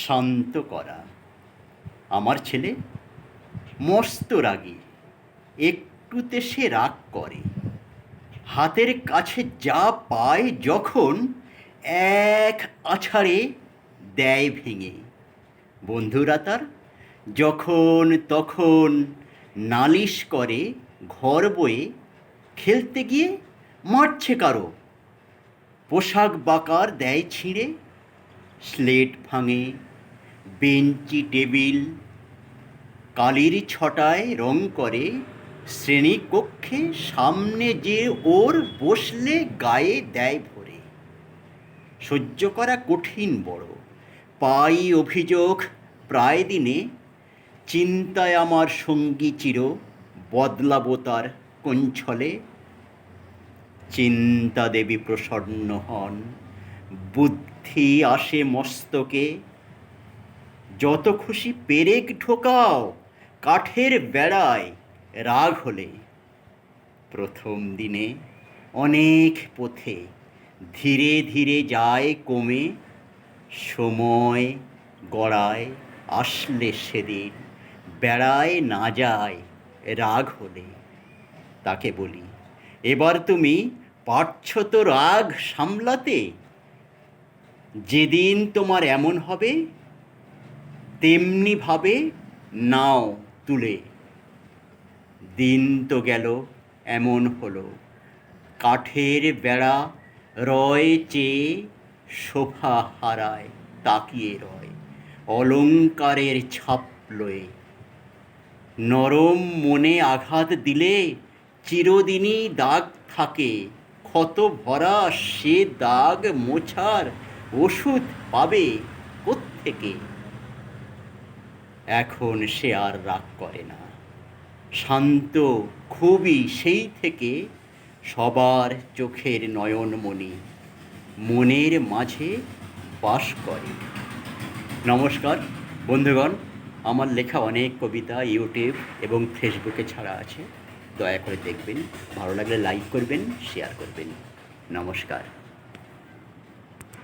শান্ত করা। আমার ছেলে মস্ত রাগী, একটুতে সে রাগ করে। হাতের কাছে যা পায় যখন এক আছাড়ে দেয় ভেঙে। বন্ধুরা তার যখন তখন নালিশ করে ঘর বয়ে, খেলতে গিয়ে মারছে কারো, পোশাক বাকার দেয় ছিঁড়ে, স্লেট ভাঙে, বেঞ্চি টেবিল কালির ছটায় রং করে, শ্রেণীকক্ষে সামনে যে ওর বসলে গায়ে দেয় ভরে। সহ্য করা কঠিন বড়, পাই অভিযোগ প্রায় দিনে, চিন্তায় আমার সঙ্গী চির, বদলাবো তার কোন ছলে। চিন্তা দেবী প্রসন্ন হন, বুদ্ধি আসে মস্তকে, যত খুশি পেরেক ঢোকাও কাঠের বেড়ায় রাগ হলে। প্রথম দিনে অনেক পথে ধীরে ধীরে যায় কমে, সময় গড়ায় আসলে সেদিন বেড়ায় না যায় রাগ হলে। তাকে বলি, এবার তুমি পারছো তো রাগ সামলাতে? যেদিন তোমার এমন হবে তেমনি ভাবে নাও তুলে। দিন তো গেল এমন হলো, কাঠের বেড়া রয় চেয়ে শোভা হারায় তাকিয়ে রয় অলংকারের ছাপ লয়ে। নরম মনে আঘাত দিলে চিরদিনই দাগ থাকে, ক্ষত ভরা সে দাগ মোছার ওষুধ পাবে কোত্থেকে? এখন সে আর রাগ করে না, শান্ত খুবই সেই থেকে, সবার চোখের নয়নমণি মনের মাঝে বাস করে। নমস্কার বন্ধুগণ, আমার লেখা অনেক কবিতা ইউটিউব এবং ফেসবুকে ছাড়া আছে, দয়া করে দেখবেন। ভালো লাগলে লাইক করবেন, শেয়ার করবেন। নমস্কার।